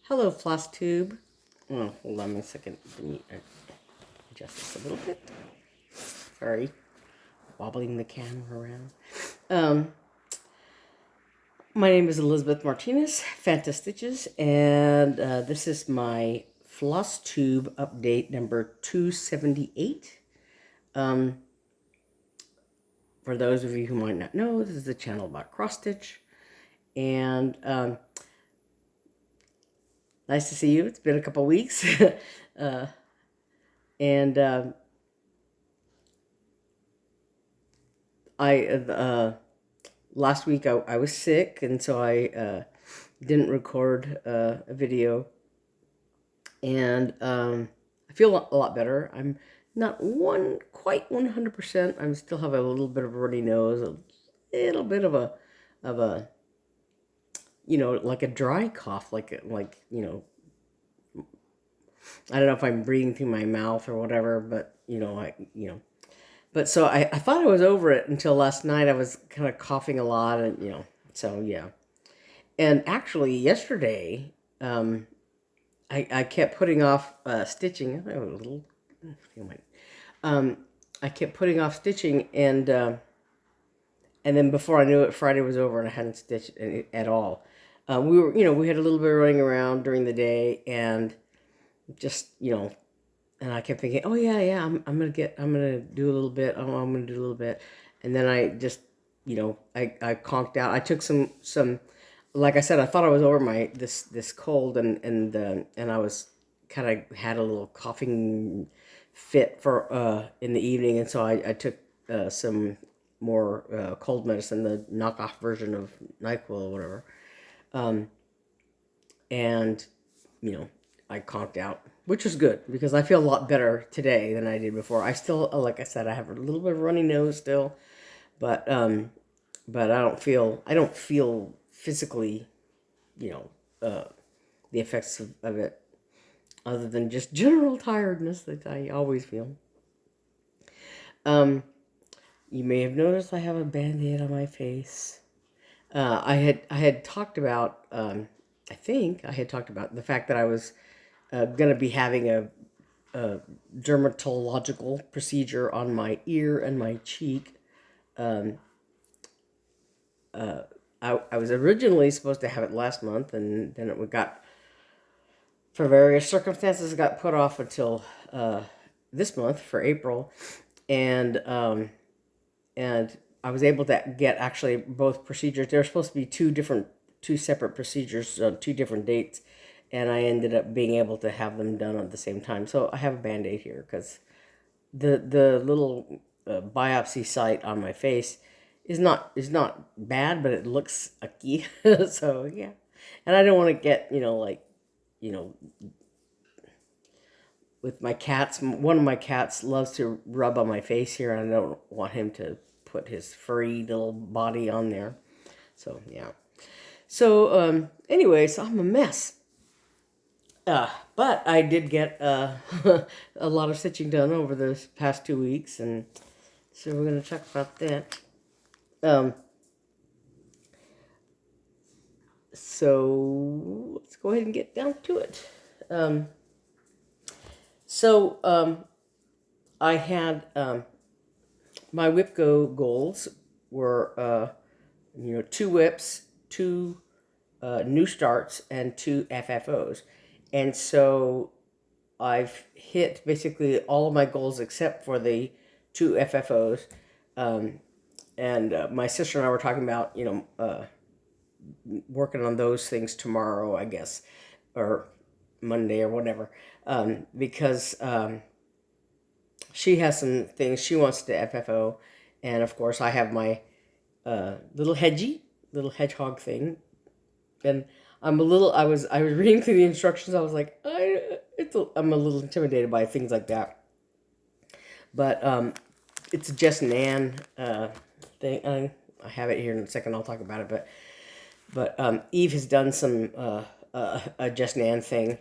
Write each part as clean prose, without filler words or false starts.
Hello, Flosstube. Oh, hold on a second. Let me adjust this a little bit. Sorry, wobbling the camera around. My name is Elizabeth Martinez, phantastitches, and this is my Flosstube update number 278. For those of you who might not know, this is a channel about cross-stitch, and nice to see you. It's been a couple weeks. Last week I was sick, and so I didn't record a video. And I feel a lot better. I'm not quite 100%. I still have a little bit of a runny nose, a little bit of a like a dry cough, like I don't know if I'm breathing through my mouth or whatever, but But so I thought I was over it until last night. I was kind of coughing a lot, and so yeah. And actually, yesterday, I kept putting off stitching. I kept putting off stitching, and then before I knew it, Friday was over, and I hadn't stitched at all. We had a little bit of running around during the day, and just and I kept thinking, oh yeah, I'm gonna do a little bit. Oh, I'm gonna do a little bit, and then I just, I conked out. I took some, like I said, I thought I was over this cold, and I was kind of had a little coughing fit for in the evening, and so I took some more cold medicine, the knockoff version of NyQuil or whatever, and I conked out, which was good because I feel a lot better today than I did before. I still, like I said, I have a little bit of runny nose still, but I don't feel physically, the effects of it, other than just general tiredness that I always feel. You may have noticed I have a Band-Aid on my face. I had talked about, I think I had talked about the fact that I was going to be having a dermatological procedure on my ear and my cheek. I was originally supposed to have it last month, and then it got, for various circumstances, got put off until this month for April, and I was able to get actually both procedures. There were supposed to be two separate procedures on two different dates, and I ended up being able to have them done at the same time. So I have a Band-Aid here because the little biopsy site on my face is not bad, but it looks icky. So yeah, and I don't want to get with my cats. One of my cats loves to rub on my face here, and I don't want him to put his furry little body on there. So yeah. So anyway, so I'm a mess. But I did get a lot of stitching done over the past 2 weeks, and so we're going to talk about that. So let's go ahead and get down to it. I had my WIPGO goals were 2 WIPs, 2 new starts, and 2 FFOs. And so I've hit basically all of my goals except for the 2 FFOs. And my sister and I were talking about, working on those things tomorrow, I guess, or Monday or whatever, because she has some things she wants to FFO. And of course, I have my little Hedgie, little hedgehog thing. And I was reading through the instructions. I was like, I'm a little intimidated by things like that. But it's a Just Nan thing. I have it here in a second. I'll talk about it. But Eve has done some a Just Nan thing,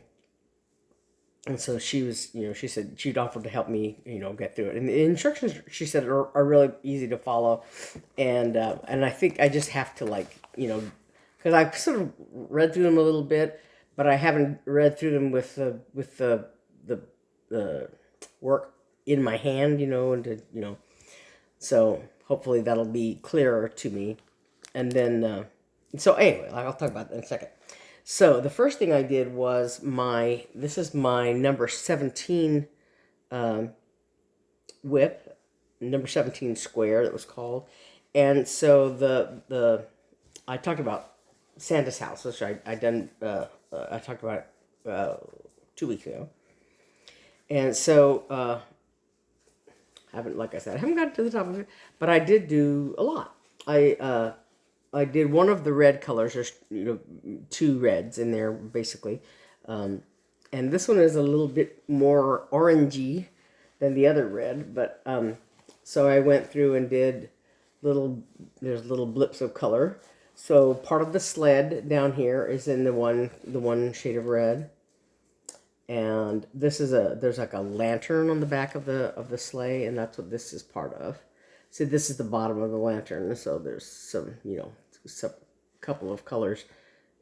and so she said she'd offered to help me, get through it. And the instructions, she said, are really easy to follow, and I think I just have to because I've sort of read through them a little bit, but I haven't read through them with the work in my hand, you know, and so hopefully that'll be clearer to me. And then, so anyway, I'll talk about that in a second. So the first thing I did was this is my number 17 whip, number 17 square that was called. And so I talked about Santa's house, which I talked about 2 weeks ago. And so, like I said, I haven't gotten to the top of it, but I did do a lot. I did one of the red colors. There's 2 reds in there basically, and this one is a little bit more orangey than the other red. But so I went through and did there's little blips of color. So part of the sled down here is in the one shade of red, and there's like a lantern on the back of the sleigh, and that's what this is part of. So this is the bottom of the lantern. So there's some couple of colors.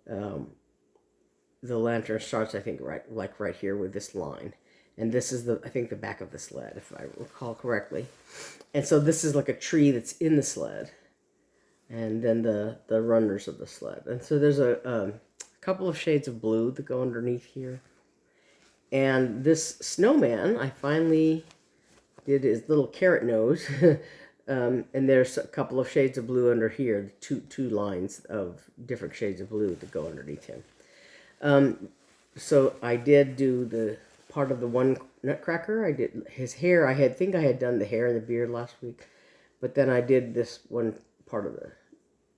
The lantern starts, I think, right here with this line, and this is I think the back of the sled, if I recall correctly. And so this is like a tree that's in the sled, and then the runners of the sled. And so there's a couple of shades of blue that go underneath here. And this snowman, I finally did his little carrot nose. And there's a couple of shades of blue under here, two lines of different shades of blue that go underneath him. So I did do the part of the one nutcracker. I did his hair. I think I had done the hair and the beard last week, but then I did this one part of the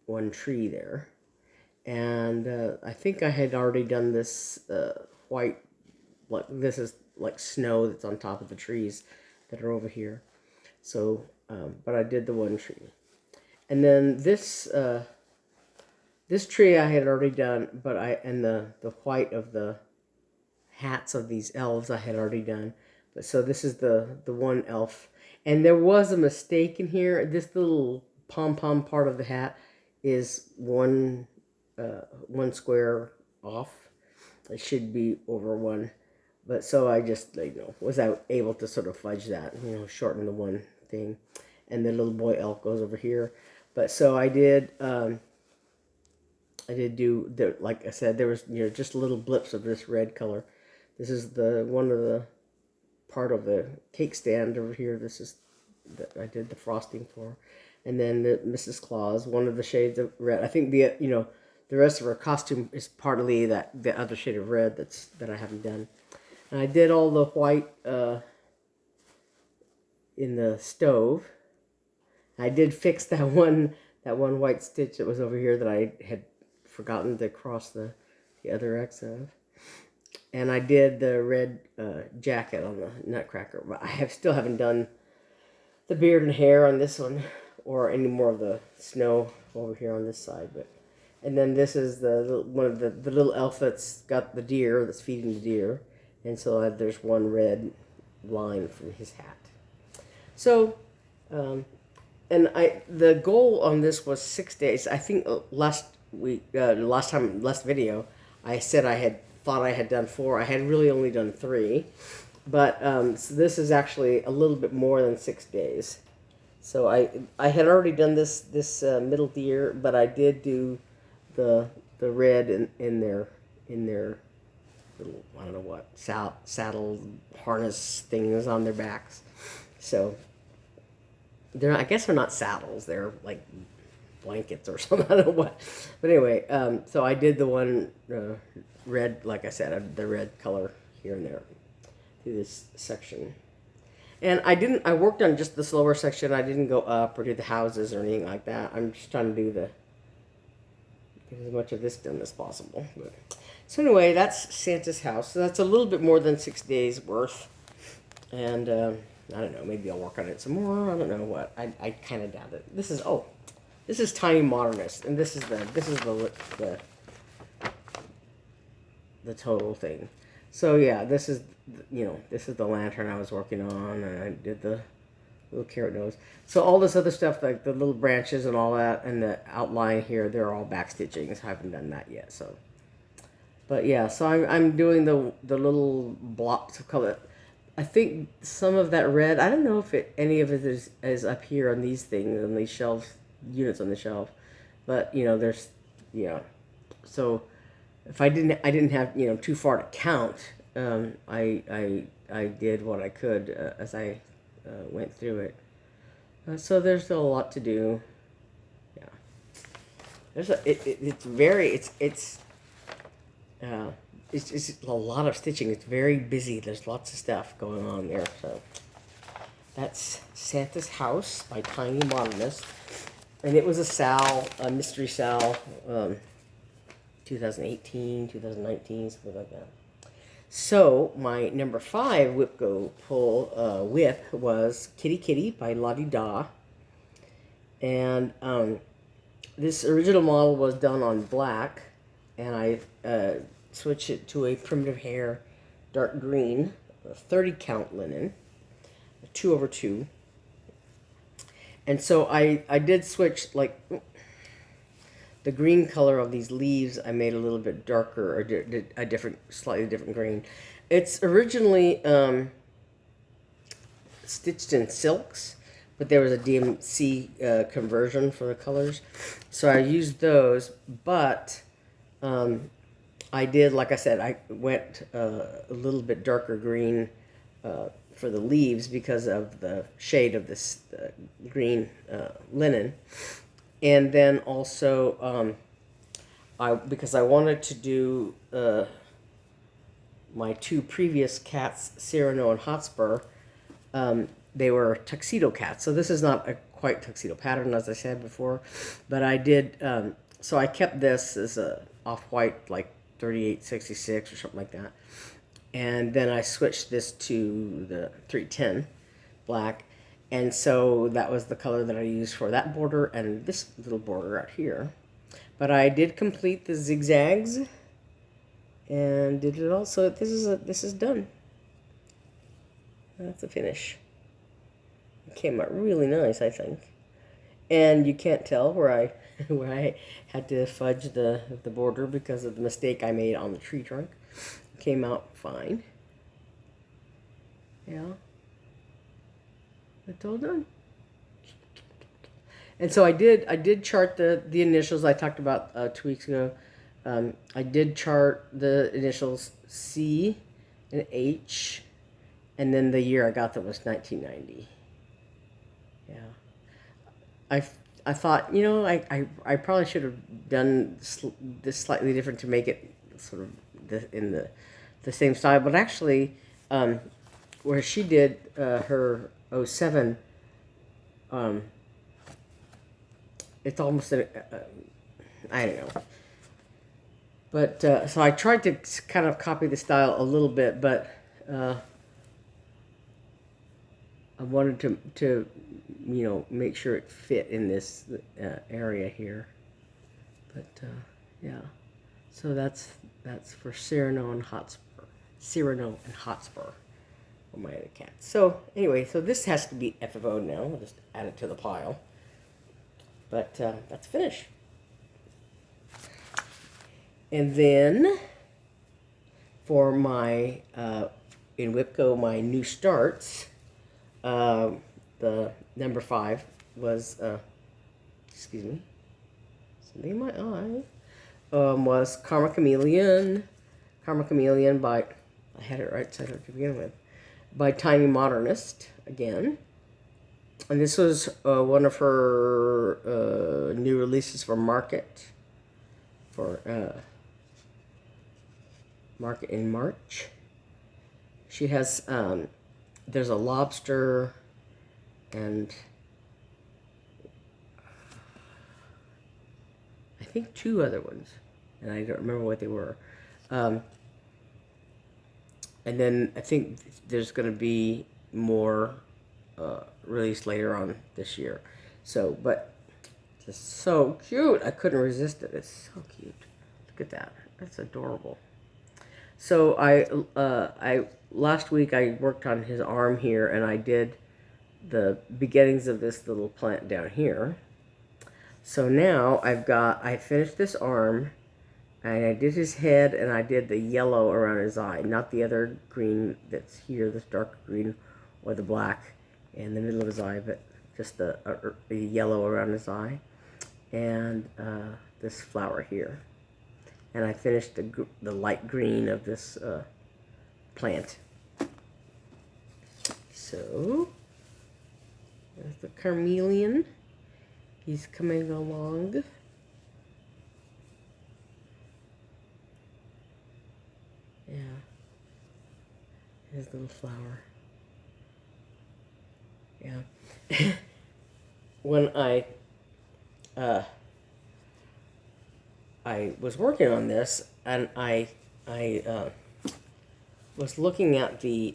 one tree there. And I think I had already done this white, like this is like snow that's on top of the trees that are over here. So, but I did the one tree. And then this tree I had already done, but the white of the hats of these elves I had already done. But so this is the one elf. And there was a mistake in here. This little pom-pom part of the hat is one square off. It should be over one. But so I just, was able to sort of fudge that, shorten the one thing. And the little boy elf goes over here. But so I did do, like I said, there was, just little blips of this red color. This is one of the part of the cake stand over here. This is that I did the frosting for. And then the Mrs. Claus, one of the shades of red. I think the rest of her costume is partly the other shade of red that I haven't done. And I did all the white in the stove. I did fix that one white stitch that was over here that I had forgotten to cross the other X of. And I did the red jacket on the nutcracker. But I still haven't done the beard and hair on this one, or any more of the snow over here on this side. And then this is one of the little elf that's got the deer, that's feeding the deer. And so there's one red line from his hat. So, and the goal on this was 6 days. I think last video, I said I thought I had done 4. I had really only done 3. But so this is actually a little bit more than 6 days. So I had already done this middle deer, but I did do the red in their little, I don't know what, saddle harness things on their backs. So I guess they're not saddles, they're like blankets or something, I don't know what. But anyway, so I did the one red, like I said, the red color here and there through this section. And I worked on just the slower section. I didn't go up or do the houses or anything like that. I'm just trying to get as much of this done as possible. So anyway, that's Santa's house. So that's a little bit more than 6 days worth. And I don't know, maybe I'll work on it some more. I don't know what. I kind of doubt it. This is Tinymodernist, and this is the total thing. So yeah, this is the lantern I was working on, and I did the little carrot nose. So all this other stuff, like the little branches and all that, and the outline here, they're all back stitchings. I haven't done that yet, so But yeah, so I'm doing the little blocks of color. I think some of that red. I don't know if any of it is up here on these things on these shelves units on the shelf, but you know there's yeah. So if I didn't have too far to count. I did what I could as I went through it. So there's still a lot to do. Yeah, it's very uh, it's a lot of stitching. It's very busy. There's lots of stuff going on there. So that's Santa's House by Tinymodernist, and it was a mystery Sal, 2018, 2019, something like that. So my number 5 WIPGO pull whip was Kitty Kitty by Lottie Da, and this original model was done on black, and I switched it to a primitive hair dark green, 30 count linen, 2/2. And so I did switch, like, the green color of these leaves I made a little bit darker, or a different, slightly different green. It's originally stitched in silks, but there was a DMC conversion for the colors, so I used those. But I did, like I said, I went a little bit darker green for the leaves because of the shade of this green linen. And then also, because I wanted to do my 2 previous cats, Cyrano and Hotspur, they were tuxedo cats. So this is not a quite tuxedo pattern, as I said before, but I did. So I kept this as a off-white, like 3866 or something like that, and then I switched this to the 310 black. And so that was the color that I used for that border and this little border out here. But I did complete the zigzags and did it all. So this is done. That's a finish. It came out really nice, I think. And you can't tell where I where I had to fudge the border because of the mistake I made on the tree trunk. It came out fine. Yeah. It's all done. And so I did chart the initials I talked about 2 weeks ago. I did chart the initials C and H, and then the year I got them was 1990. Yeah. I thought, I probably should have done this slightly different to make it sort of in the same style, but actually, where she did her 07, it's almost I don't know, but so I tried to kind of copy the style a little bit, but I wanted to make sure it fit in this area here. But yeah, so that's for Cyrano and Hotspur. My other cat. So anyway, so this has to be FFO'd now. I'll just add it to the pile. But that's finished. And then for my in WIPGO, my new starts, the number 5 was excuse me, something in my eye, was Chameleon by, I had it right side up to begin with, by Tinymodernist again. And this was one of her new releases for Market in March. She has there's a lobster and I think 2 other ones, and I don't remember what they were. And then I think there's going to be more released later on this year. So, but just so cute. I couldn't resist it. It's so cute. Look at that. That's adorable. So I last week I worked on his arm here, and I did the beginnings of this little plant down here. So now I finished this arm. And I did his head, and I did the yellow around his eye, not the other green that's here, this dark green or the black in the middle of his eye, but just the yellow around his eye, and this flower here. And I finished the light green of this plant. So, there's the Chameleon. He's coming along. Yeah. His little flower. Yeah. When I was working on this, and I was looking at the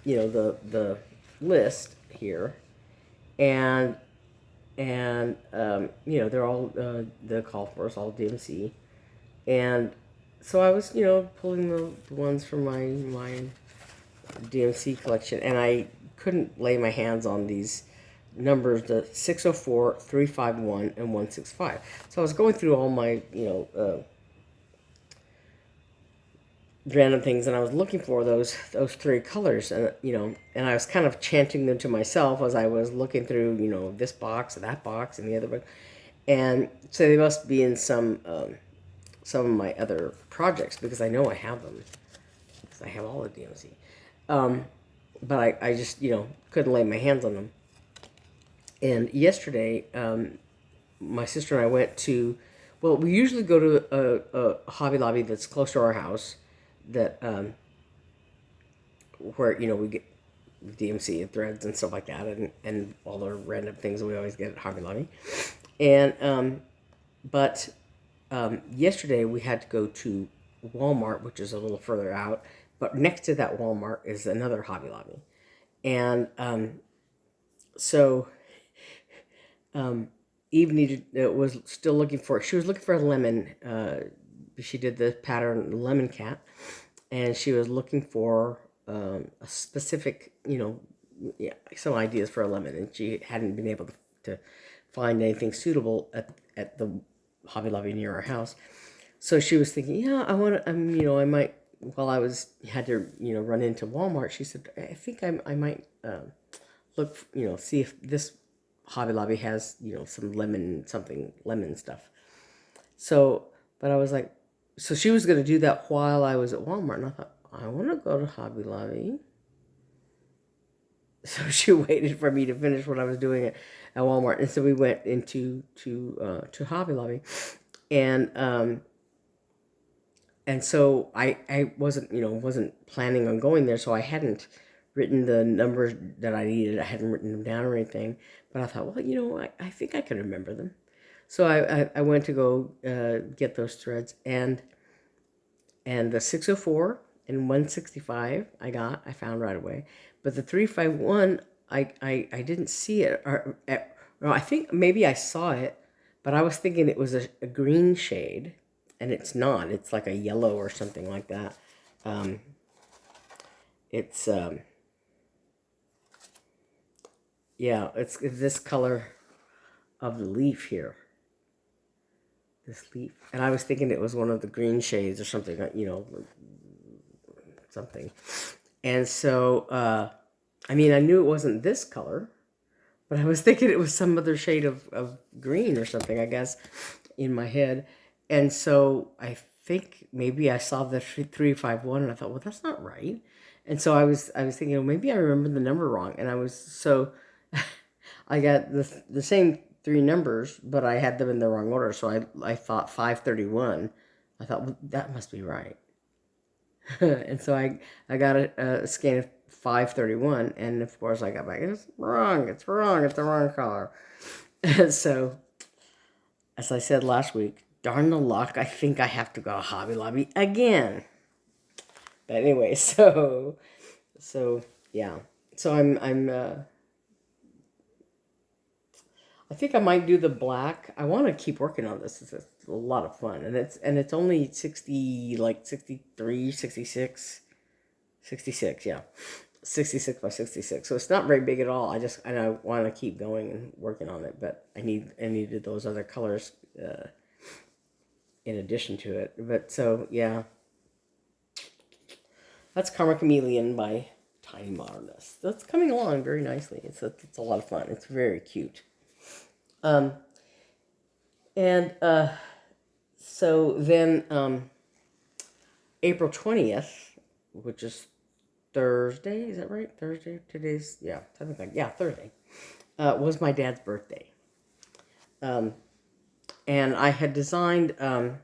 the list here, and they're all the call for us all DMC, and so I was pulling the ones from my DMC collection, and I couldn't lay my hands on these numbers, the 604, 351, and 165. So I was going through all my random things, and I was looking for those three colors, and and I was kind of chanting them to myself as I was looking through this box and that box and the other book, and so they must be in some of my other projects, because I know I have them, because I have all the DMC, but I just couldn't lay my hands on them. And yesterday, my sister and I went to, well, we usually go to a Hobby Lobby that's close to our house, that where we get DMC and threads and stuff like that, and all the random things that we always get at Hobby Lobby. And but yesterday we had to go to Walmart, which is a little further out, but next to that Walmart is another Hobby Lobby. And so Eve was still looking for, she was looking for a lemon. She did the pattern lemon cat, and she was looking for a specific, some ideas for a lemon, and she hadn't been able to find anything suitable at the Hobby Lobby near our house. So she was thinking, yeah, I want to, I might, while I had to, run into Walmart, she said, I think I might look, see if this Hobby Lobby has, some lemon stuff. So, but I was like, so she was going to do that while I was at Walmart, and I thought, I want to go to Hobby Lobby. So she waited for me to finish what I was doing at Walmart, and so we went into to Hobby Lobby, and so I wasn't planning on going there, so I hadn't written the numbers that I needed. I hadn't written them down or anything, but I thought, well, I think I can remember them. So I went to go get those threads, and the 604 and 165 I found right away, but the 351 I didn't see it, I think maybe I saw it, but I was thinking it was a green shade, and it's not. It's like a yellow or something like that. It's yeah, it's this color of the leaf here. This leaf, and I was thinking it was one of the green shades or something, something. And so, I knew it wasn't this color, but I was thinking it was some other shade of green or something, I guess, in my head. And so I think maybe I saw the 351, and I thought, well, that's not right. And so I was thinking, maybe I remember the number wrong, and I got the same three numbers, but I had them in the wrong order. So I thought 531. I thought, well, that must be right. And so I got a scan of 531, and of course I got back, it's wrong, it's the wrong color. And so, as I said last week, darn the luck, I think I have to go to Hobby Lobby again. But anyway, so yeah. So I think I might do the black. I want to keep working on this. It's a lot of fun. And it's only 63, 66, yeah. 66 by 66. So it's not very big at all. I want to keep going and working on it, but I needed those other colors in addition to it. But so yeah, that's Karma Chameleon by Tinymodernist. That's coming along very nicely. It's a lot of fun. It's very cute. And so then April 20th, which is Thursday, is that right? Thursday? Today's, yeah, something like, yeah, Thursday, was my dad's birthday. And I had designed a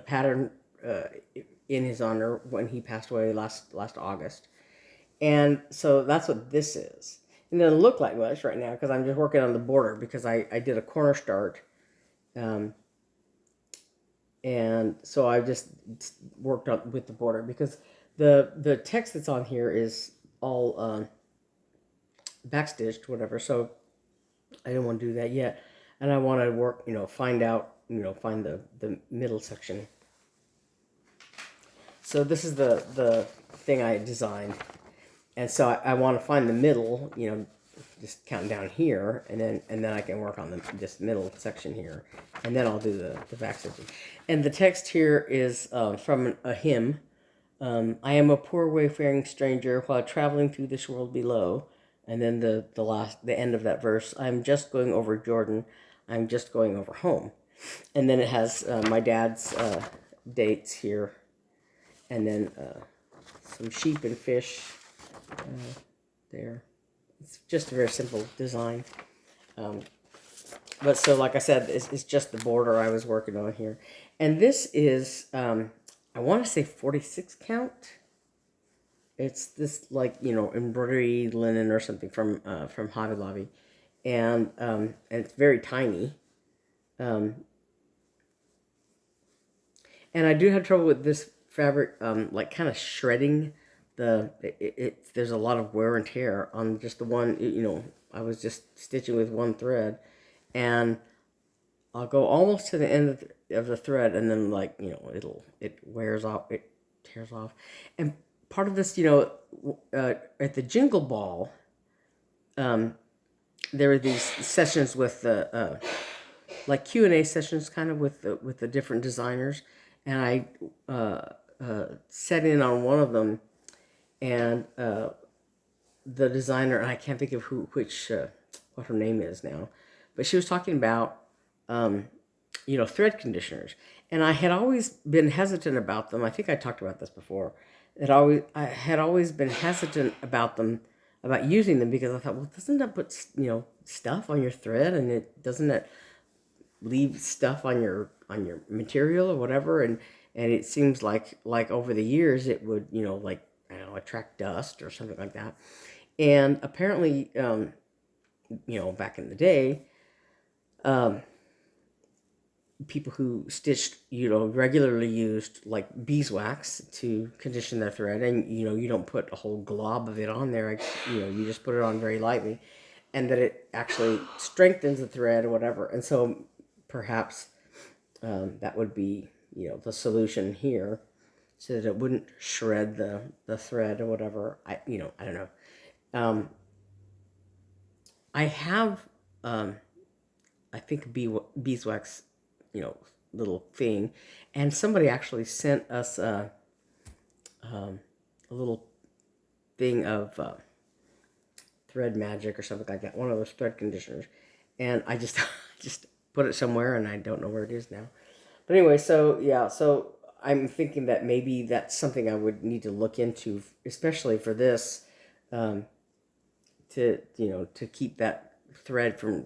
pattern in his honor when he passed away last August. And so that's what this is. It doesn't look like much right now because I'm just working on the border because I did a corner start. And so I just worked on with the border because the text that's on here is all backstitched, whatever. So I didn't want to do that yet. And I want to work, find the middle section. So this is the thing I designed. And so I want to find the middle, just counting down here, and then I can work on this middle section here, and then I'll do the back section. And the text here is from a hymn. I am a poor wayfaring stranger while traveling through this world below. And then the end of that verse, I'm just going over Jordan, I'm just going over home. And then it has my dad's dates here, and then some sheep and fish there. It's just a very simple design. But so, like I said, it's just the border I was working on here. And this is, I want to say 46 count. It's this, embroidery linen or something from Hobby Lobby. And it's very tiny. And I do have trouble with this fabric, kind of shredding. There's a lot of wear and tear on just the one, I was just stitching with one thread, and I'll go almost to the end of the thread, and then it wears off, it tears off. And part of this, at the Jingle Ball, there were these sessions with the, Q&A sessions kind of with the different designers, and I set in on one of them. And the designer, and I can't think of what her name is now, but she was talking about, thread conditioners. And I had always been hesitant about them. I think I talked about this before. I had always been hesitant about using them because I thought, well, doesn't that put, stuff on your thread, and doesn't it leave stuff on your material or whatever? And it seems like over the years it would, I don't know, attract dust or something like that. And apparently, back in the day, people who stitched, regularly used beeswax to condition their thread, and you don't put a whole glob of it on there. You just put it on very lightly, and that it actually strengthens the thread or whatever. And so perhaps that would be the solution here, so that it wouldn't shred the thread or whatever. I don't know. I have I think beeswax little thing, and somebody actually sent us a little thing of thread magic or something like that, one of those thread conditioners, and I just just put it somewhere, and I don't know where it is now. But anyway, so yeah, so I'm thinking that maybe that's something I would need to look into, especially for this, to keep that thread from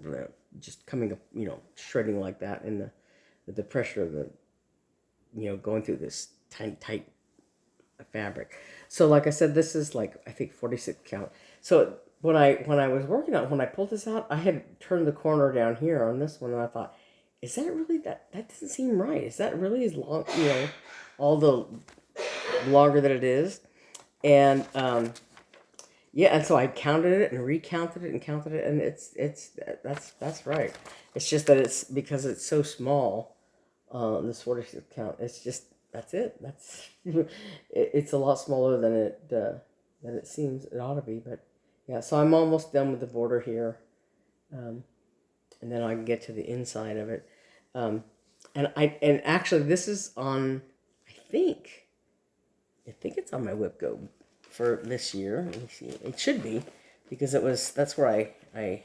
just coming up, shredding like that, and the pressure of the, going through this tight fabric. So like I said, this is I think 46 count. So when I was working on, when I pulled this out, I had turned the corner down here on this one, and I thought, is that really, that doesn't seem right. Is that really as long, all the longer that it is? And yeah, and so I counted it and recounted it and counted it, and that's right. It's just that it's because it's so small, this 46 count. It's just, that's it. It's a lot smaller than it that it seems it ought to be. But yeah, so I'm almost done with the border here. And then I can get to the inside of it. And actually this is on, I think it's on my WIPGO for this year. Let me see. It should be, because that's where I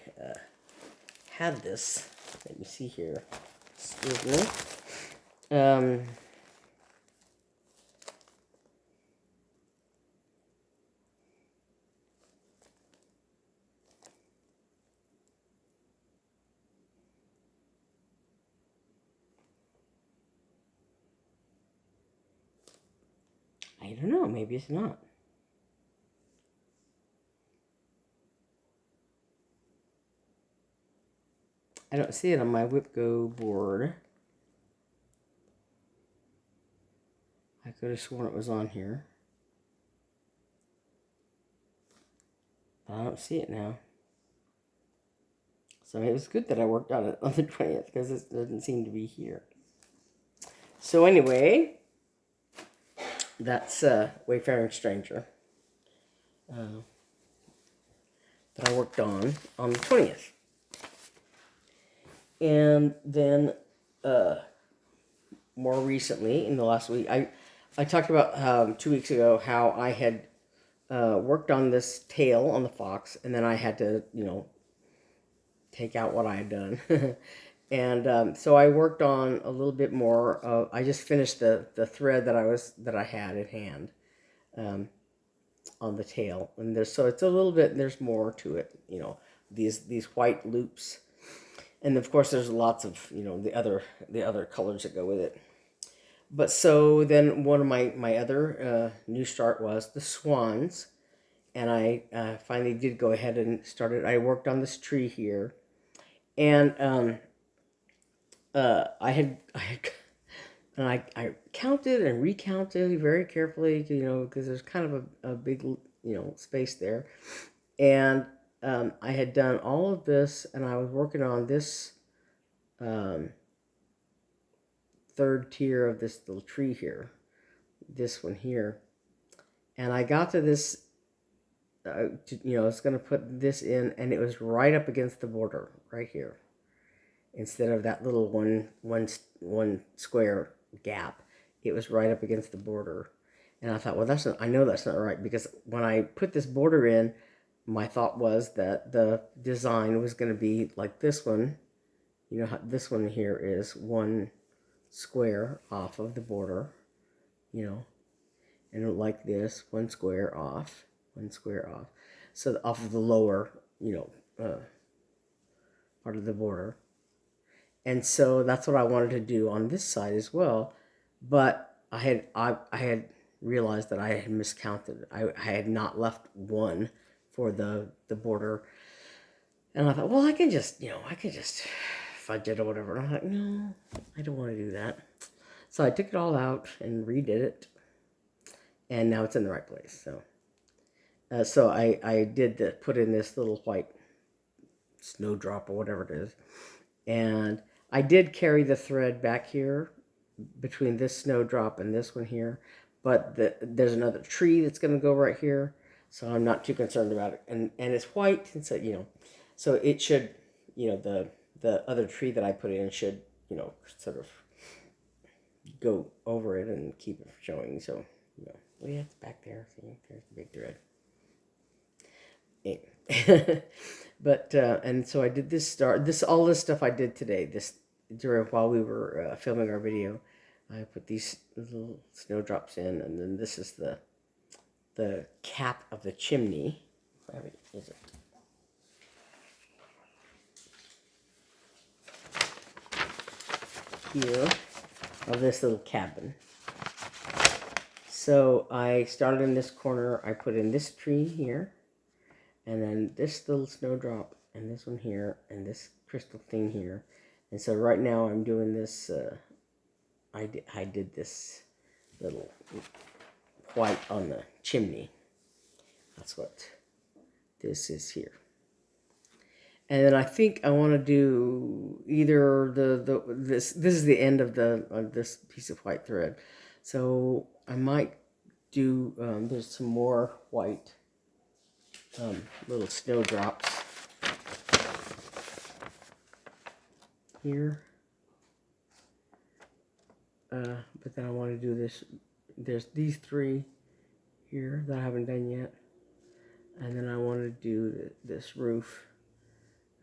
had this. Let me see here. Excuse me. I don't know. Maybe it's not. I don't see it on my WIPGO board. I could have sworn it was on here. But I don't see it now. So it was good that I worked on it on the 20th, because it doesn't seem to be here. So anyway, that's Wayfaring Stranger that I worked on the 20th. And then more recently, in the last week, I talked about 2 weeks ago how I had worked on this tail on the fox, and then I had to, take out what I had done. And so I worked on a little bit more. I just finished the thread that I had in hand on the tail, and so it's a little bit. There's more to it, these white loops, and of course there's lots of the other colors that go with it. But so then one of my other new start was the Swans, and I finally did go ahead and started. I worked on this tree here, and I counted and recounted very carefully, because there's kind of a big, space there. And I had done all of this, and I was working on this third tier of this little tree here, this one here. And I got to this, I was going to put this in, and it was right up against the border, right here. Instead of that little one square gap, it was right up against the border. And I thought, well, I know that's not right, because when I put this border in, my thought was that the design was going to be like this one. How this one here is one square off of the border, and like this, one square off. So off of the lower, part of the border. And so that's what I wanted to do on this side as well. But I had realized that I had miscounted. I had not left one for the border. And I thought, well, I can just fudge it or whatever. And I thought, no, I don't want to do that. So I took it all out and redid it. And now it's in the right place. So I did put in this little white snowdrop or whatever it is. And I did carry the thread back here between this snowdrop and this one here, but there's another tree that's going to go right here, so I'm not too concerned about it. And it's white, and so so it should, the other tree that I put in should, sort of go over it and keep it showing. So well, yeah, it's back there. See, there's the big thread. Anyway. But and so I did all this stuff I did today. While we were filming our video, I put these little snowdrops in, and then this is the cap of the chimney. Where is it? Here of this little cabin. So I started in this corner. I put in this tree here. And then this little snowdrop, and this one here, and this crystal thing here. And so right now I'm doing this, I did this little white on the chimney. That's what this is here. And then I think I want to do either this is the end of this piece of white thread. So I might do, there's some more white little snowdrops here. But then I want to do this. There's these 3 here that I haven't done yet. And then I want to do this roof.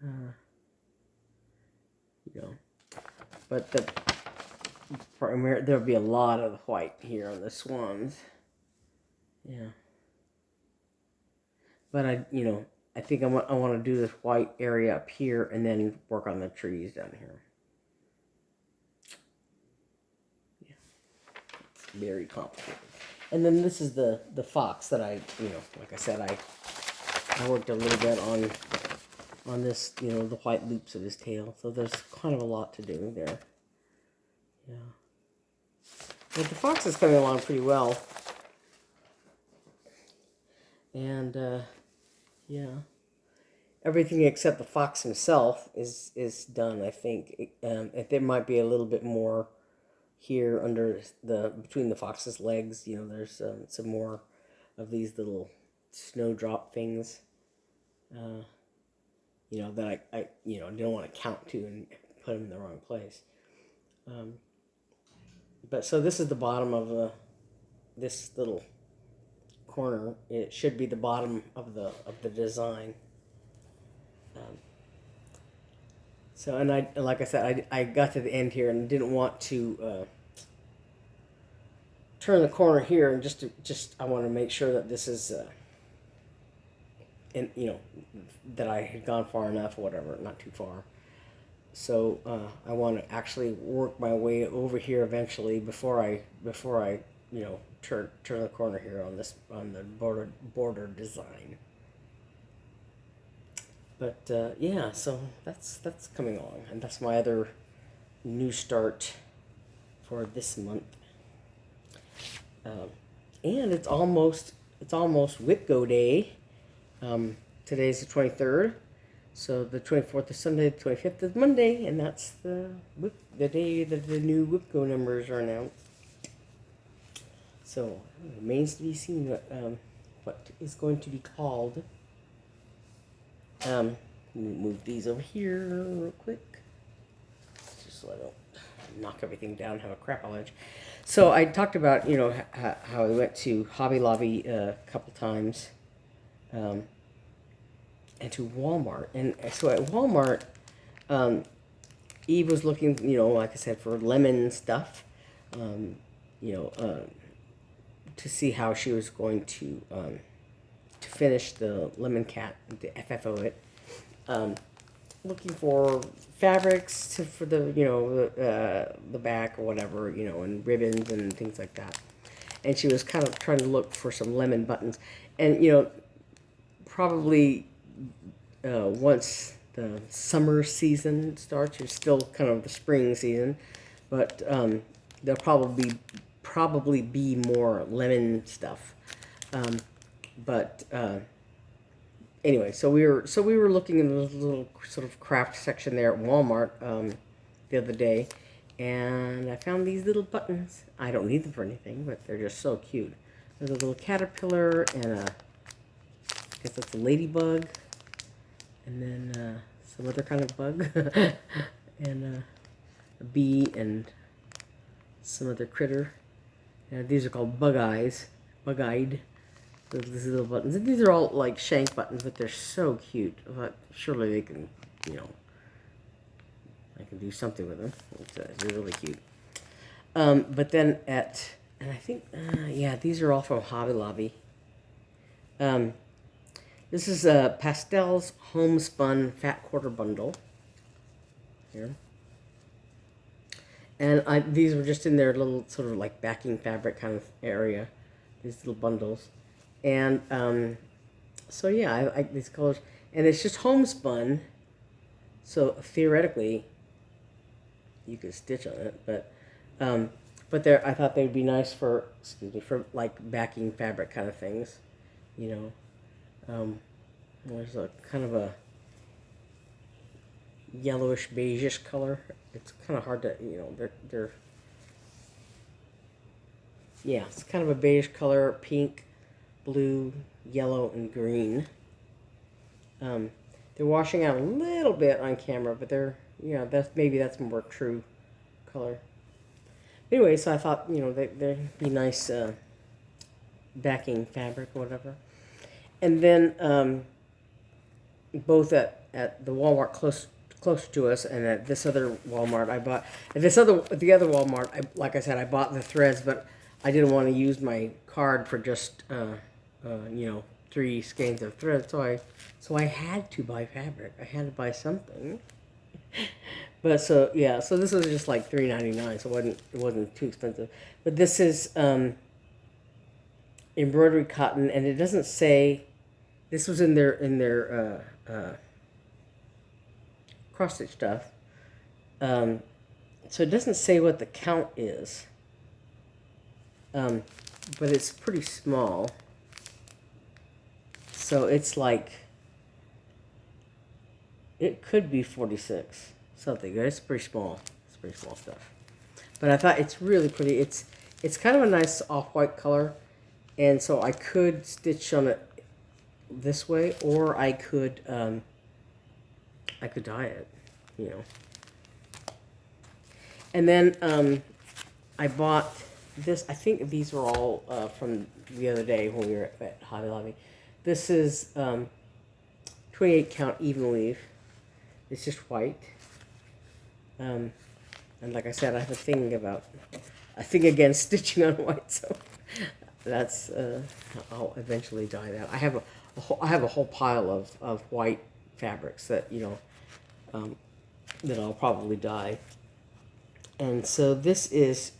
You know, but there'll be a lot of white here on the swans. Yeah. But I think I want to do this white area up here and then work on the trees down here. Yeah. It's very complicated. And then this is the fox that I, like I said, I worked a little bit on this, the white loops of his tail. So there's kind of a lot to do there. Yeah. But the fox is coming along pretty well. And, yeah. Everything except the fox himself is done, I think. There might be a little bit more here between the fox's legs. There's some more of these little snowdrop things. That I don't want to count to and put them in the wrong place. But so this is the bottom of this little corner. It should be the bottom of the design. So, and like I said, I got to the end here and didn't want to turn the corner here, and I want to make sure that this is, and that I had gone far enough or whatever, not too far. So I want to actually work my way over here eventually before I turn the corner here on the border design. But yeah, so that's coming along, and that's my other new start for this month. And it's almost WIPGO Day. Today's the 23rd, so the 24th is Sunday, the 25th is Monday, and that's the day that the new WIPGO numbers are announced. So it remains to be seen what is going to be called. Let me move these over here real quick, just so I don't knock everything down and have a crap edge. So I talked about, how I went to Hobby Lobby a couple times, and to Walmart. And so at Walmart, Eve was looking, like I said, for lemon stuff, to see how she was going to finish the lemon cat, the FFO it. Looking for fabrics for the the back or whatever, and ribbons and things like that. And she was kind of trying to look for some lemon buttons, and probably once the summer season starts, it's still kind of the spring season, but there'll probably be more lemon stuff. Anyway, so we were looking in the little sort of craft section there at Walmart the other day, and I found these little buttons. I don't need them for anything, but they're just so cute. There's a little caterpillar and I guess that's a ladybug, and then some other kind of bug, and a bee and some other critter. And these are called bug-eyed. These little buttons. And these are all like shank buttons, but they're so cute. But surely they can, I can do something with them. They're really cute. But then and I think, these are all from Hobby Lobby. This is a Pastels Homespun Fat Quarter Bundle. Here. And these were just in their little sort of like backing fabric kind of area. These little bundles. And so yeah, I like these colors, and it's just homespun, so theoretically you could stitch on it, but I thought they would be nice for like backing fabric kind of things, There's a kind of a yellowish beigeish color. It's kind of hard to it's kind of a beige color, pink, blue, yellow, and green. They're washing out a little bit on camera, but they're, that's more true color. Anyway, so I thought, they'd be nice backing fabric or whatever. And then both at the Walmart close to us and at this other Walmart I bought, at the other Walmart, like I said, I bought the threads, but I didn't want to use my card for just 3 skeins of thread, so I had to buy fabric. I had to buy something. But so this was just like $3.99, so it wasn't too expensive. But this is embroidery cotton, and it doesn't say. This was in their cross stitch stuff. So it doesn't say what the count is. But it's pretty small. So it's like, it could be 46 something. It's pretty small. It's pretty small stuff. But I thought it's really pretty. It's kind of a nice off-white color, and so I could stitch on it this way, or I could dye it, And then I bought this. I think these were all from the other day when we were at Hobby Lobby. This is 28 count even weave. It's just white. And like I said, I have a thing against stitching on white, so that's I'll eventually dye that. I have a whole pile of white fabrics that that I'll probably dye. And so this is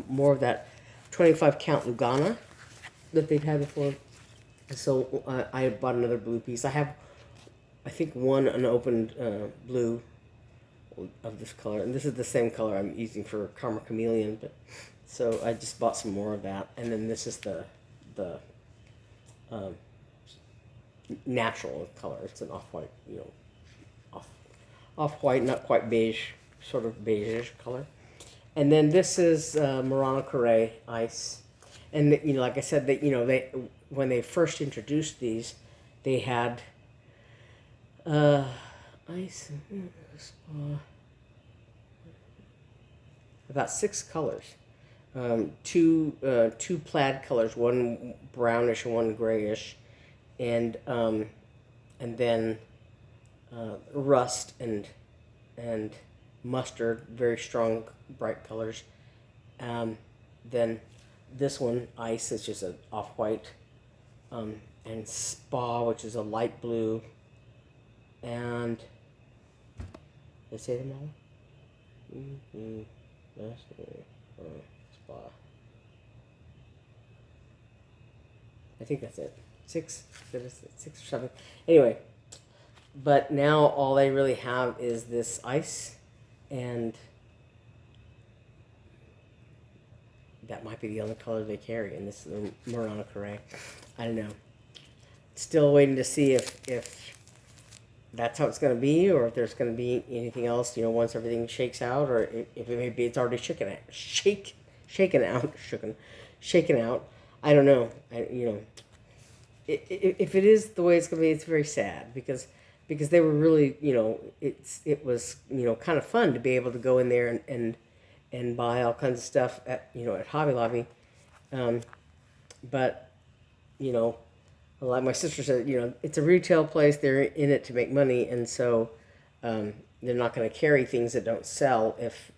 more of that 25 count Lugana that they've had before. So I bought another blue piece. I have, I think, one unopened blue of this color, and this is the same color I'm using for Chameleon. But so I just bought some more of that, and then this is the natural color. It's an off-white, off-white, not quite beige, sort of beige color. And then this is Murano Carré ice, and like I said, they when they first introduced these, they had ice about 6 colors, two plaid colors, one brownish and one grayish, and then rust and mustard, very strong, bright colors. Then this one, ice, is just an off-white, and spa, which is a light blue, and did I say them all? Spa. I think that's it. 6 or 7. Anyway, but now all they really have is this ice, and that might be the only color they carry, and this is the Murano Carré. I don't know. Still waiting to see if that's how it's going to be, or if there's going to be anything else, once everything shakes out, or if maybe it's already shaken out. I don't know. If it is the way it's going to be, it's very sad, because they were really, it was, kind of fun to be able to go in there and buy all kinds of stuff at Hobby Lobby. But, like my sister said, it's a retail place. They're in it to make money. And so they're not going to carry things that don't sell if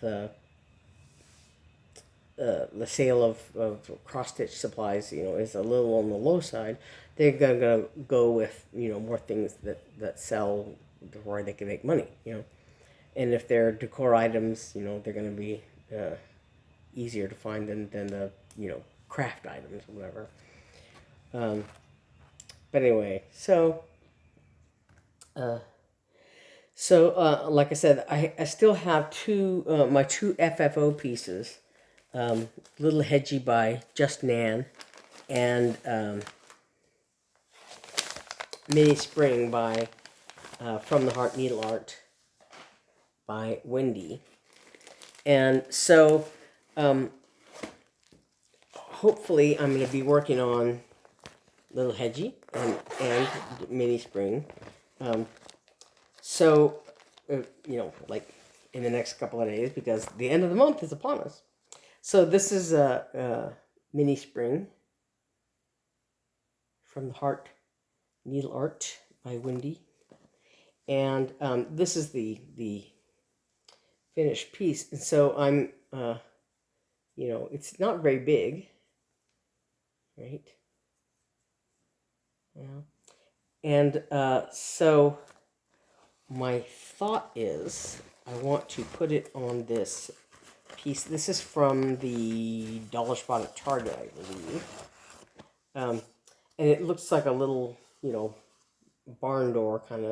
the sale of cross-stitch supplies, is a little on the low side. They're going to go with, more things that sell where they can make money, And if they're decor items, they're going to be easier to find than the, craft items or whatever. But anyway, so like I said, I still have my two FFO pieces, Little Hedgie by Just Nan, and Mini Spring by From the Heart Needleart by Wendy. And so hopefully I'm going to be working on little Hedgie and mini spring. So, like in the next couple of days, because the end of the month is upon us. So this is a mini spring from the Heart Needleart by Wendy, and this is the finished piece. And so I'm, it's not very big, right? Yeah. And so my thought is I want to put it on this piece. This is from the dollar spot at Target, I believe. And it looks like a little, barn door kind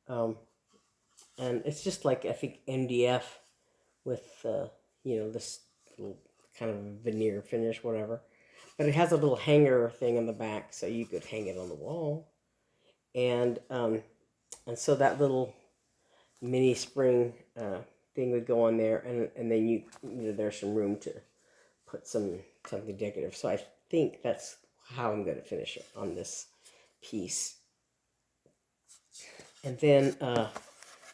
of. And it's just like, I think, MDF with, this little kind of veneer finish, whatever. But it has a little hanger thing on the back, so you could hang it on the wall. And so that little mini spring thing would go on there, and then there's some room to put something decorative. So I think that's how I'm going to finish it on this piece. And then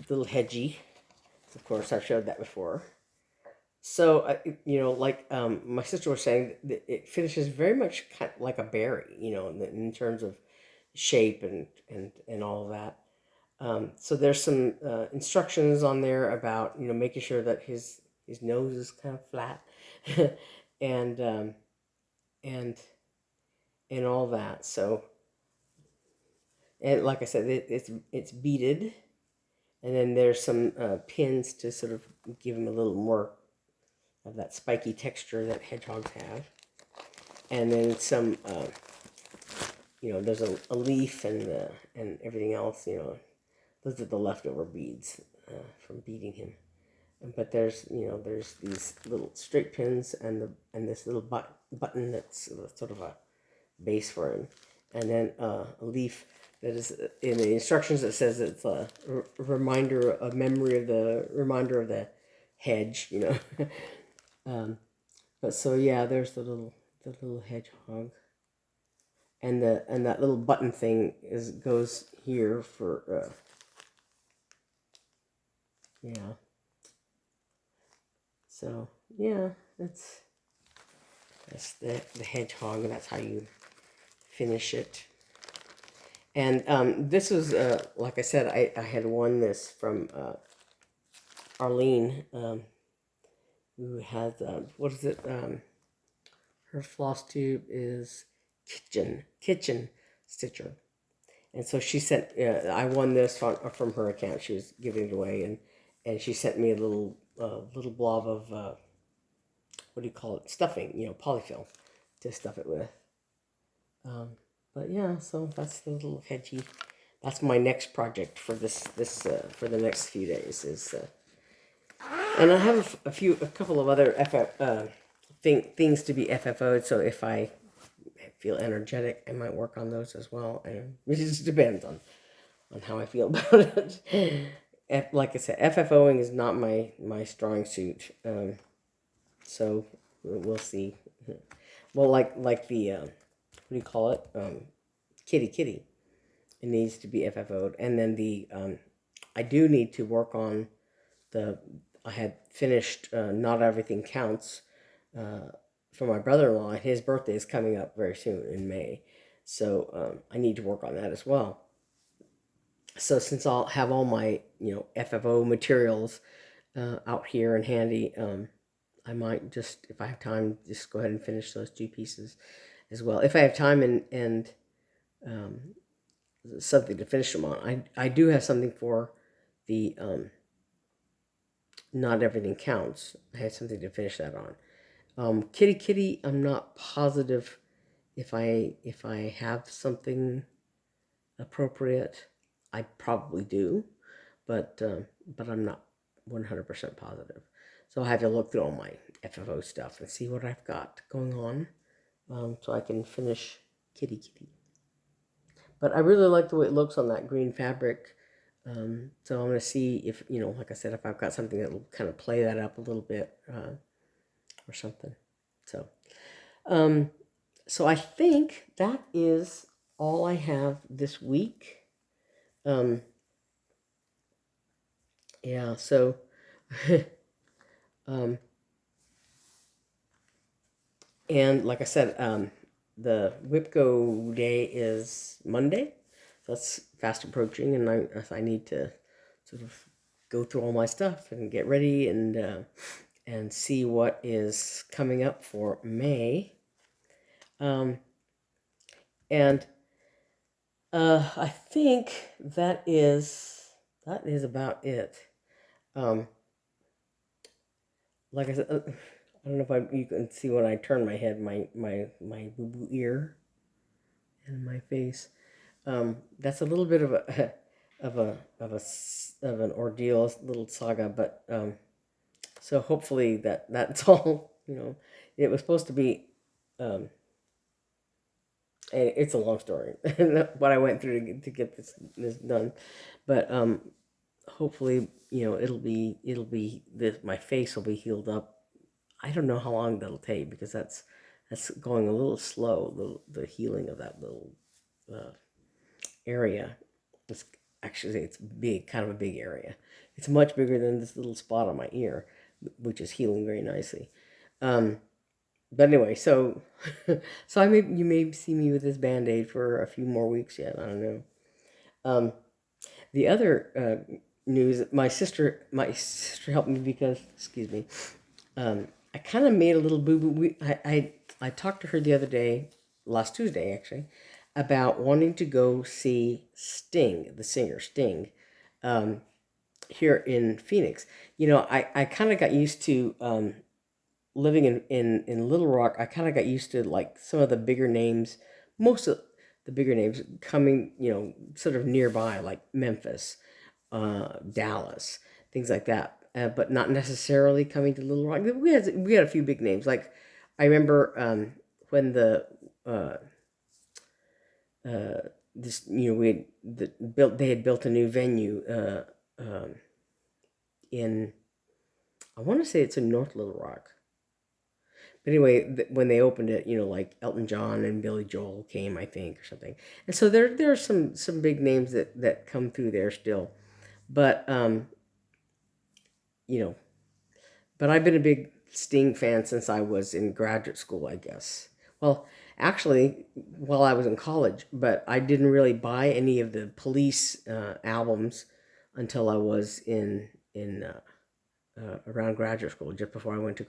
little Hedgie, of course I've showed that before. So my sister was saying, it finishes very much kind of like a berry, in terms of shape and all of that. So there's some instructions on there about making sure that his nose is kind of flat, and all that. So, and like I said, it's beaded, and then there's some pins to sort of give him a little more of that spiky texture that hedgehogs have, and then some there's a leaf and everything else. Those are the leftover beads from beading him. But there's these little straight pins and this little button that's sort of a base for him, and then a leaf that is in the instructions that says it's a reminder, a memory of the hedge, but so yeah, there's the little hedgehog, and that little button thing goes here for yeah. So yeah, that's the hedgehog. That's how you finish it. And this was like I said, I had won this from Arlene, who has what is it? Her Flosstube is kitchen stitcher, and so she sent. I won this from her account. She was giving it away, and she sent me a little blob of what do you call it? Stuffing, polyfill to stuff it with. But yeah, so that's the little Hedgie. That's my next project for this for the next few days is. And I have a couple of other things to be FFO'd. So if I feel energetic, I might work on those as well. And it just depends on how I feel about it. Like I said, FFOing is not my strong suit. So we'll see. Well, like the what do you call it? Kitty. It needs to be FFO'd, and then the I do need to work on I had finished Not Everything Counts for my brother-in-law. His birthday is coming up very soon in May, so I need to work on that as well. So since I'll have all my FFO materials out here and handy, I might just, if I have time, just go ahead and finish those two pieces as well. If I have time and something to finish them on. I do have something for the Not Everything Counts. I had something to finish that on. Kitty, I'm not positive if I have something appropriate. I probably do, but I'm not 100% positive. So I have to look through all my FFO stuff and see what I've got going on, so I can finish Kitty. But I really like the way it looks on that green fabric. So I'm going to see if, like I said, if I've got something that will kind of play that up a little bit or something. So So I think that is all I have this week. Um, yeah, so um, and like I said, the WIPGO day is Monday. So that's fast approaching, and I need to sort of go through all my stuff and get ready and see what is coming up for May. Um, and I think that is about it. Um, like I said, I don't know if you can see when I turn my head, my boo boo ear and my face. That's a little bit of a of an ordeal, a little saga, but so hopefully that's all. It was supposed to be. And it's a long story what I went through to get this done, but hopefully it'll be this, my face will be healed up. I don't know how long that'll take because that's going a little slow, the healing of that little uh, area. It's actually it's big, kind of a big area. It's much bigger than this little spot on my ear, which is healing very nicely. Um, but anyway, so so you may see me with this band-aid for a few more weeks yet. I don't know. Um, the other news, my sister helped me because, excuse me, I kind of made a little boo boo. I talked to her the other day, last Tuesday actually, about wanting to go see Sting, the singer Sting, um, here in Phoenix. I kind of got used to living in Little Rock. I kind of got used to like some of the bigger names, most of the bigger names coming, sort of nearby, like Memphis, Dallas, things like that. But not necessarily coming to Little Rock. We had a few big names. Like I remember when uh, uh, this we had built they had built a new venue in, I want to say it's in North Little Rock. But anyway, when they opened it, like Elton John and Billy Joel came, I think, or something. And so there are some big names that come through there still. But you know, but I've been a big Sting fan since I was in graduate school, I guess. Well, actually, while I was in college, but I didn't really buy any of the Police albums until I was in around graduate school, just before I went to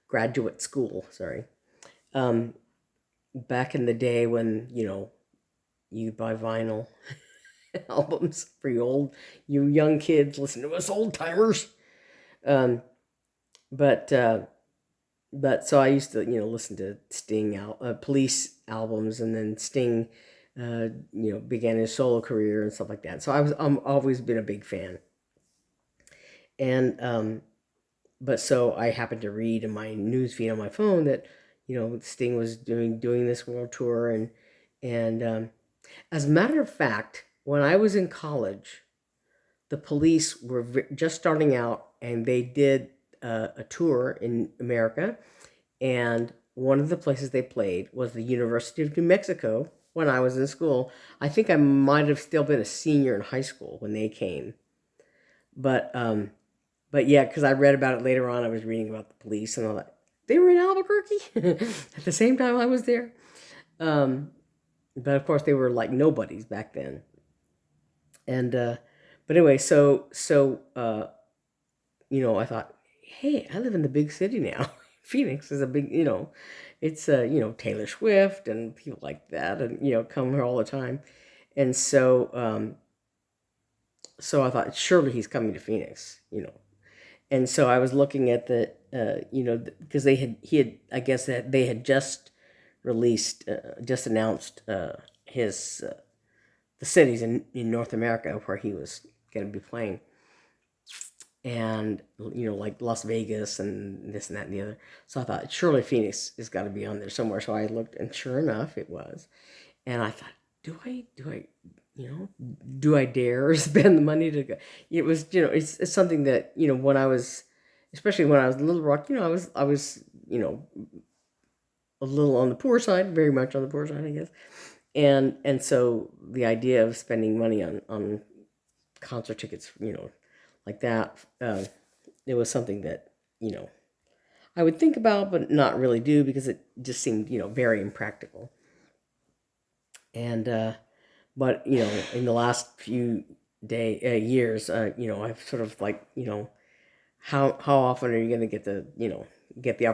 graduate school. Sorry. Um, Back in the day when you buy vinyl albums for you young kids, listen to us old timers. Um, but so I used to listen to Police albums, and then Sting began his solo career and stuff like that. So I'm always been a big fan. And but so I happened to read in my news feed on my phone that Sting was doing this world tour, and as a matter of fact, when I was in college, the Police were just starting out, and they did a tour in America, and one of the places they played was the University of New Mexico. When I was in school, I think I might have still been a senior in high school when they came, but yeah, because I read about it later on. I was reading about the Police and all that. They were in Albuquerque at the same time I was there. Um, but of course, they were like nobodies back then. And but anyway, I thought, hey, I live in the big city now. Phoenix is a big, it's Taylor Swift and people like that, and come here all the time. And so I thought, surely he's coming to Phoenix. And so I was looking at because I guess that they had just just announced his the cities in North America where he was going to be playing, and like Las Vegas and this and that and the other. So I thought surely Phoenix has got to be on there somewhere. So I looked, and sure enough, it was. And I thought, do I dare spend the money to go? It was, it's something that when I was, especially when I was in Little Rock, I was a little on the poor side, very much on the poor side, I guess. And so the idea of spending money on concert tickets, like that, it was something that, I would think about, but not really do because it just seemed, very impractical. And, but, in the last few years, I've sort of like, how often are you going to get the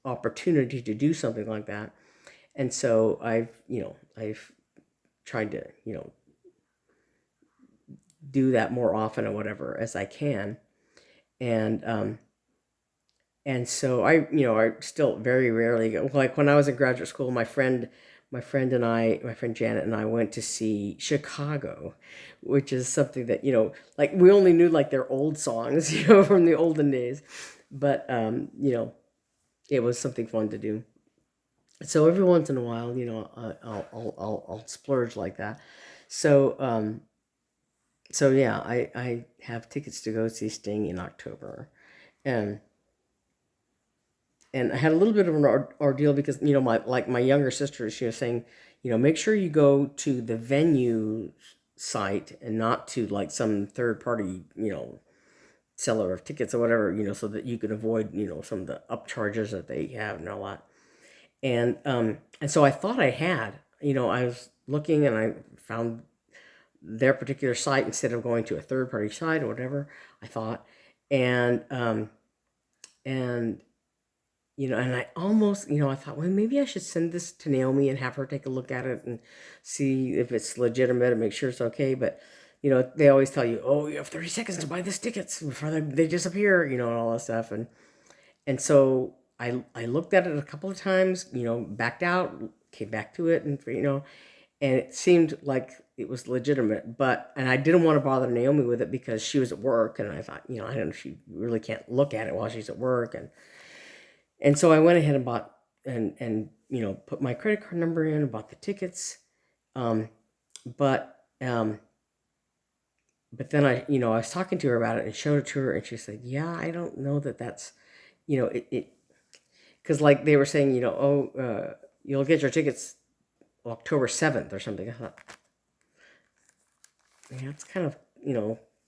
opportunity to do something like that? And so I've tried to, do that more often or whatever as I can. And so I still very rarely go. Like when I was in graduate school, my friend Janet and I went to see Chicago, which is something that, like we only knew like their old songs, from the olden days, but it was something fun to do. So every once in a while, I'll splurge like that. So yeah, I have tickets to go see Sting in October, and I had a little bit of an ordeal because my younger sister, she was saying, make sure you go to the venue site and not to like some third party seller of tickets or whatever, so that you can avoid some of the upcharges that they have and all that. And so I thought I had, I was looking and I found their particular site instead of going to a third party site or whatever I thought. And and I almost, I thought, well, maybe I should send this to Naomi and have her take a look at it and see if it's legitimate and make sure it's okay. But, they always tell you, oh, you have 30 seconds to buy this tickets before they disappear, and all that stuff. And so I looked at it a couple of times, backed out, came back to it, and, and it seemed like it was legitimate. And I didn't want to bother Naomi with it because she was at work, and I thought, I don't know, she really can't look at it while she's at work. And so I went ahead and bought and put my credit card number in and bought the tickets. But then I was talking to her about it and showed it to her, and she said, yeah, I don't know that that's, it because like they were saying, you'll get your tickets October 7th or something. I thought, yeah, it's kind of,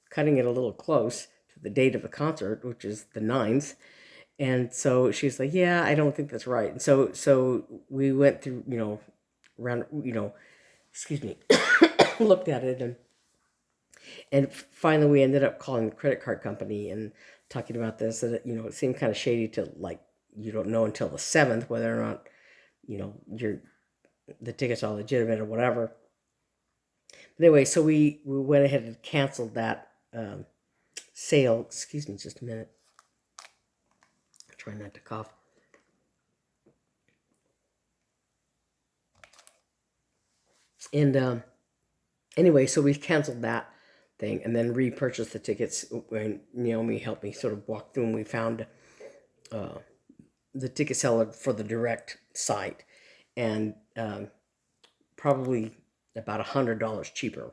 cutting it a little close to the date of the concert, which is the 9th. And so she's like, yeah, I don't think that's right. And so we went through, around, excuse me, looked at it, and finally we ended up calling the credit card company and talking about this. And it seemed kind of shady to, like, you don't know until the 7th whether or not, the tickets are legitimate or whatever. But anyway, so we went ahead and canceled that sale. Excuse me just a minute. Try not to cough. And anyway, so we canceled that thing and then repurchased the tickets when Naomi helped me sort of walk through, and we found the ticket seller for the direct site, and probably about $100 cheaper.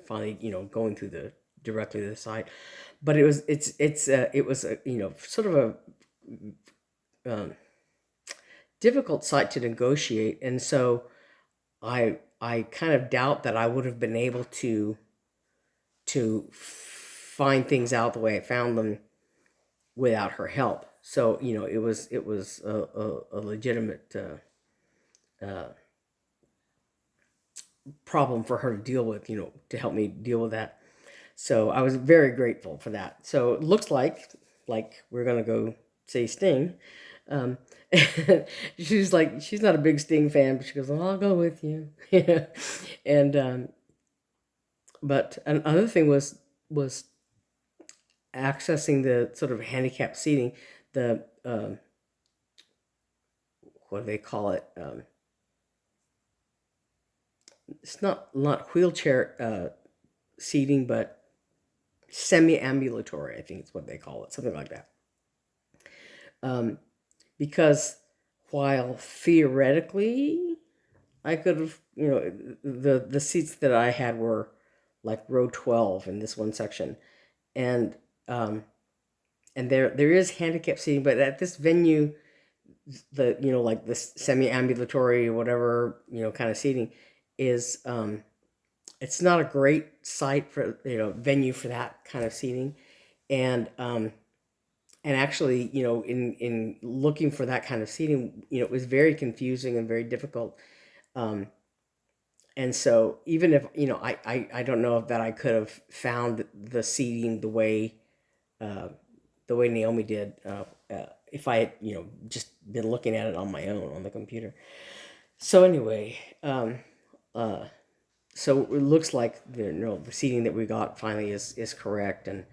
Finally, going through directly to the site, but it was sort of a difficult site to negotiate, and so I kind of doubt that I would have been able to find things out the way I found them without her help. So it was a legitimate problem for her to deal with, to help me deal with that. So I was very grateful for that. So it looks like we're gonna go see Sting. Um, she's not a big Sting fan, but she goes, well, I'll go with you. And but another thing was accessing the sort of handicapped seating, the what do they call it? It's not wheelchair seating, but semi-ambulatory, I think it's what they call it, something like that. Because while theoretically I could have, the seats that I had were like row 12 in this one section, and and there is handicap seating, but at this venue, the like this semi-ambulatory whatever kind of seating is it's not a great site for venue for that kind of seating, and actually in looking for that kind of seating, it was very confusing and very difficult. And so even if I don't know if that I could have found the seating the way Naomi did, if I had just been looking at it on my own on the computer. So anyway, so it looks like the seating that we got finally is correct, and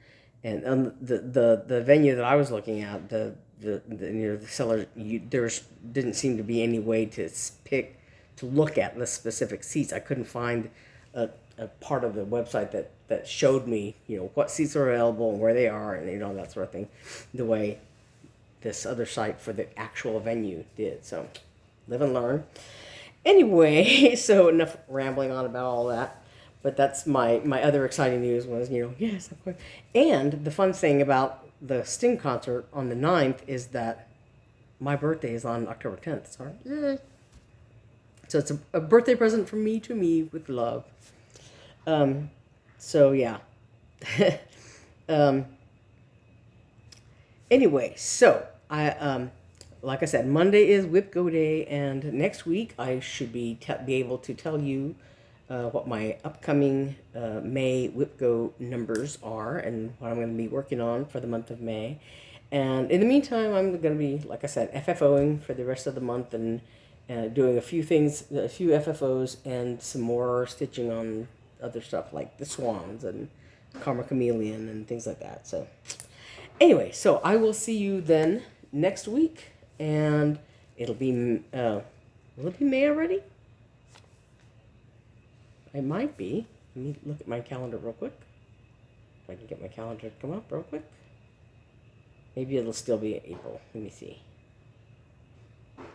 the venue that I was looking at, the seller, there's didn't seem to be any way to look at the specific seats. I couldn't find a part of the website that showed me what seats are available and where they are, and that sort of thing, the way this other site for the actual venue did. So live and learn. Anyway, so enough rambling on about all that. But that's my other exciting news was, yes, of course. And the fun thing about the Sting concert on the 9th is that my birthday is on October 10th. So it's a birthday present from me to me with love. So yeah. Anyway, so like I said, Monday is WIPGO Day, and next week I should be able to tell you what my upcoming May WIPGO numbers are and what I'm going to be working on for the month of May. And in the meantime, I'm going to be, like I said, FFOing for the rest of the month and doing a few things, a few FFOs, and some more stitching on other stuff like the Swans and Chameleon and things like that. So anyway, so I will see you then next week. And it'll be, will it be May already? It might be. Let me look at my calendar real quick. If I can get my calendar to come up real quick. Maybe it'll still be April. Let me see.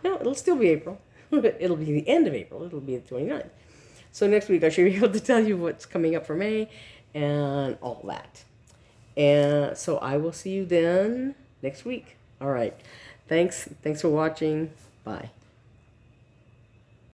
No, it'll still be April. It'll be the end of April. It'll be the 29th. So next week I should be able to tell you what's coming up for May and all that. And so I will see you then next week. All right. Thanks for watching. Bye.